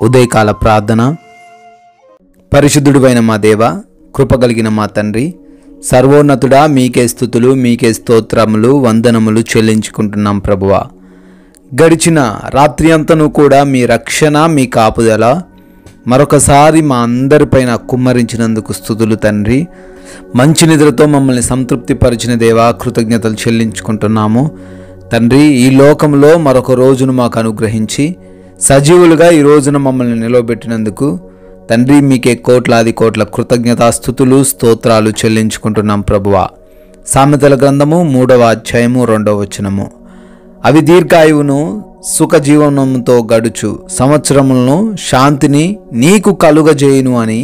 ఉదయకాల ప్రార్థన. పరిశుద్ధుడైన మా దేవ, కృపగలిగిన మా తండ్రి, సర్వోన్నతుడా, మీకే స్తుతులు, మీకే స్తోత్రములు, వందనములు చెల్లించుకుంటున్నాం ప్రభువా. గడిచిన రాత్రి అంతను కూడా మీ రక్షణ, మీ కాపుదల మరొకసారి మా అందరిపైన కుమ్మరించినందుకు స్తుతులు తండ్రి. మంచి నిద్రతో మమ్మల్ని సంతృప్తిపరిచిన దేవా, కృతజ్ఞతలు చెల్లించుకుంటున్నాము తండ్రి. ఈ లోకంలో మరొక రోజును మాకు అనుగ్రహించి సజీవులుగా ఈ రోజున మమ్మల్ని నిలవబెట్టినందుకు తండ్రి, మీకే కోట్లాది కోట్ల కృతజ్ఞతాస్తుతులు, స్తోత్రాలు చెల్లించుకుంటున్నాం ప్రభువా. సామెతల గ్రంథము 3వ అధ్యాయము 2వ వచనము. అవి దీర్ఘాయువును సుఖజీవనంతో గడుచు సంవత్సరములను శాంతిని నీకు కలుగజేయును అని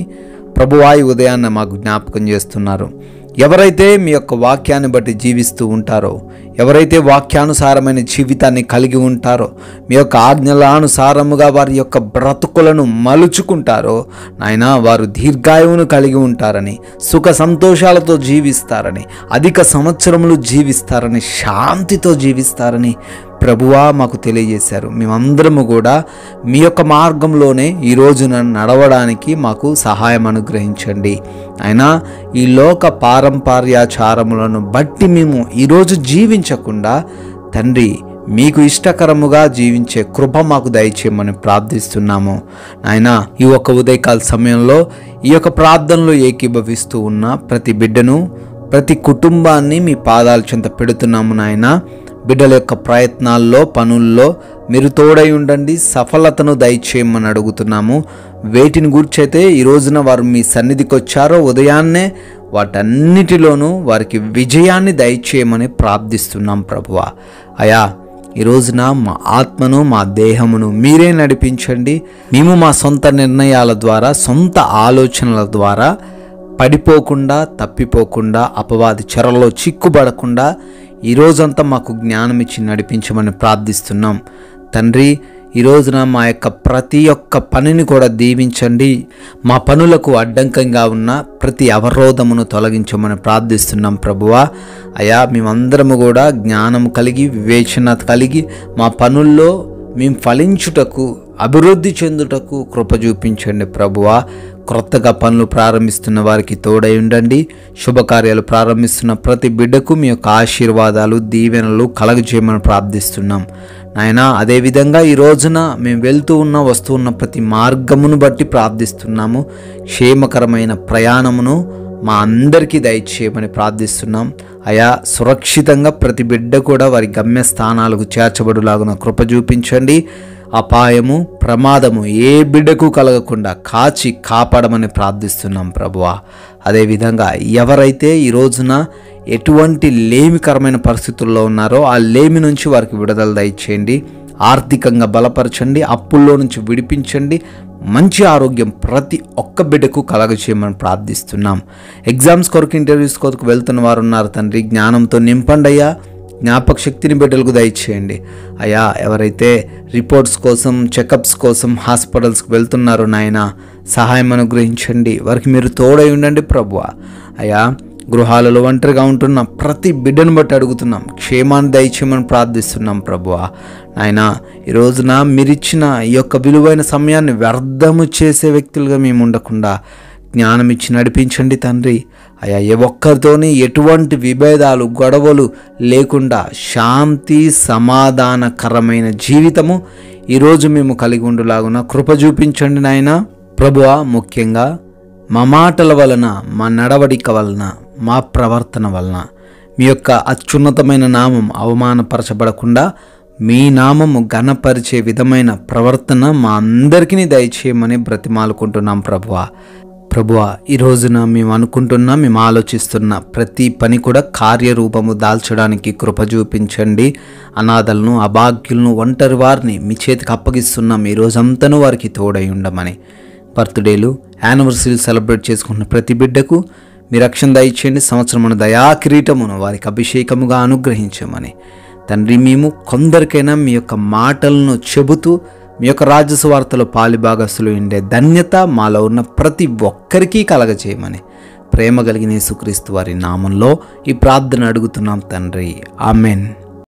ప్రభువా ఈ ఉదయాన్న మాకు జ్ఞాపకం చేస్తున్నారు. ఎవరైతే మీ యొక్క వాక్యాన్ని బట్టి జీవిస్తూ ఉంటారో, ఎవరైతే వాక్యానుసారమైన జీవితాన్ని కలిగి ఉంటారో, మీ యొక్క ఆజ్ఞలానుసారముగా వారి యొక్క బ్రతుకులను మలుచుకుంటారో నాయనా, వారు దీర్ఘాయువును కలిగి ఉంటారని, సుఖ సంతోషాలతో జీవిస్తారని, అధిక సంవత్సరములు జీవిస్తారని, శాంతితో జీవిస్తారని ప్రభువా మాకు తెలియజేశారు. మేమందరము కూడా మీ యొక్క మార్గంలోనే ఈ రోజున నడవడానికి మాకు సహాయం అనుగ్రహించండి. అయినా ఈ లోక పారంపర్యాచారములను బట్టి మేము ఈరోజు జీవించకుండా తండ్రి, మీకు ఇష్టకరముగా జీవించే కృప మాకు దయచేయమని ప్రార్థిస్తున్నాము. నాయనా, ఈ ఒక్క ఉదయకాల సమయంలో ఈ యొక్క ప్రార్థనలో ఏకీభవిస్తూ ఉన్న ప్రతి బిడ్డను, ప్రతి కుటుంబాన్ని మీ పాదాల చెంత పెడుతున్నాము నాయనా. బిడ్డల యొక్క ప్రయత్నాల్లో, పనుల్లో మీరు తోడై ఉండండి, సఫలతను దయచేయమని అడుగుతున్నాము. వేటిని గుర్చైతే ఈ రోజున వారు మీ సన్నిధికి వచ్చారో ఉదయాన్నే వాటన్నిటిలోనూ వారికి విజయాన్ని దయచేయమని ప్రార్థిస్తున్నాం ప్రభువా. అయా, ఈ రోజున మా ఆత్మను, మా దేహమును మీరే నడిపించండి. మేము మా సొంత నిర్ణయాల ద్వారా, సొంత ఆలోచనల ద్వారా పడిపోకుండా, తప్పిపోకుండా, అపవాది చెరలో చిక్కుబడకుండా ఈ రోజంతా మాకు జ్ఞానం ఇచ్చి నడిపించమని ప్రార్థిస్తున్నాం తండ్రి. ఈ రోజున మా యొక్క ప్రతి ఒక్క పనిని కూడా దీవించండి. మా పనులకు అడ్డంకంగా ఉన్న ప్రతి అవరోధమును తొలగించమని ప్రార్థిస్తున్నాం ప్రభువా. అయా, మేమందరము కూడా జ్ఞానం కలిగి, వివేచన కలిగి మా పనుల్లో మేము ఫలించుటకు, అభివృద్ధి చెందుటకు కృప చూపించండి ప్రభువా. క్రొత్తగా పనులు ప్రారంభిస్తున్న వారికి తోడై ఉండండి. శుభకార్యాలు ప్రారంభిస్తున్న ప్రతి బిడ్డకు మీ యొక్క ఆశీర్వాదాలు, దీవెనలు కలగజేయమని ప్రార్థిస్తున్నాం నాయనా. అదేవిధంగా ఈ రోజున మేము వెళ్తూ వస్తూ ఉన్న ప్రతి మార్గమును బట్టి ప్రార్థిస్తున్నాము. క్షేమకరమైన ప్రయాణమును మా అందరికీ దయచేయమని ప్రార్థిస్తున్నాం. అయా, సురక్షితంగా ప్రతి బిడ్డ కూడా వారి గమ్యస్థానాలకు చేర్చబడులాగున కృప చూపించండి. అపాయము, ప్రమాదము ఏ బిడ్డకు కలగకుండా కాచి కాపాడమని ప్రార్థిస్తున్నాం ప్రభువా. అదేవిధంగా ఎవరైతే ఈ రోజున ఎటువంటి లేమికరమైన పరిస్థితుల్లో ఉన్నారో ఆ లేమి నుంచి వారికి విడుదల దయచేయండి. ఆర్థికంగా బలపరచండి, అప్పుల్లో నుంచి విడిపించండి. మంచి ఆరోగ్యం ప్రతి ఒక్క బిడ్డకు కలగచేయమని ప్రార్థిస్తున్నాం. ఎగ్జామ్స్ కొరకు, ఇంటర్వ్యూస్ కొరకు వెళ్తున్న వారు ఉన్నారు తండ్రి, జ్ఞానంతో నింపండి అయ్యా. జ్ఞాపక శక్తిని బిడ్డలకు దయచేయండి అయ్యా. ఎవరైతే రిపోర్ట్స్ కోసం, చెకప్స్ కోసం హాస్పిటల్స్కి వెళ్తున్నారో నాయన, సహాయం అనుగ్రహించండి. వారికి మీరు తోడై ఉండండి ప్రభువా. అయ్యా, గృహాలలో ఒంటరిగా ఉంటున్న ప్రతి బిడ్డను బట్టి అడుగుతున్నాం, క్షేమాన్ని దయచేయమని ప్రార్థిస్తున్నాం ప్రభువా. నాయన, ఈ రోజున మీరిచ్చిన ఈ యొక్క విలువైన సమయాన్ని వ్యర్థము చేసే వ్యక్తులుగా మేము ఉండకుండా జ్ఞానం ఇచ్చి నడిపించండి తండ్రి. అయ్యా, ఏ ఒక్కరితోని ఎటువంటి విభేదాలు, గొడవలు లేకుండా శాంతి, సమాధానకరమైన జీవితము ఈరోజు మేము కలిగి ఉండులాగున కృప చూపించండి నాయన ప్రభువా. ముఖ్యంగా మా మాటల వలన, మా నడవడిక వలన, మా ప్రవర్తన వలన మీ యొక్క అత్యున్నతమైన నామం అవమానపరచబడకుండా మీ నామము ఘనపరిచే విధమైన ప్రవర్తన మా అందరికీ దయచేయమని బ్రతిమాలుకుంటున్నాం ప్రభువా. ప్రభువా, ఈ రోజున మేము అనుకుంటున్నా, మేము ఆలోచిస్తున్న ప్రతి పని కూడా కార్యరూపము దాల్చడానికి కృప చూపించండి. అనాథలను, అభాగ్యులను, ఒంటరి వారిని మీ చేతికి అప్పగిస్తున్నాం. ఈ రోజంతను వారికి తోడై ఉండమని. బర్త్డేలు, యానివర్సరీలు సెలబ్రేట్ చేసుకుంటున్న ప్రతి బిడ్డకు మీ రక్షణ దయచేయండి. సంవత్సరమున దయా కిరీటమును వారికి అభిషేకముగా అనుగ్రహించమని తండ్రి. మేము కొందరికైనా మీ యొక్క మాటలను చెబుతూ మీ యొక్క రాజ్య సువార్తలో పాలిభాగస్తులు ఉండే ధన్యత మాలో ఉన్న ప్రతి ఒక్కరికి కలగజేయమని ప్రేమ కలిగిన యేసుక్రీస్తు వారి నామంలో ఈ ప్రార్థన అడుగుతున్నాం తండ్రి. ఆమెన్.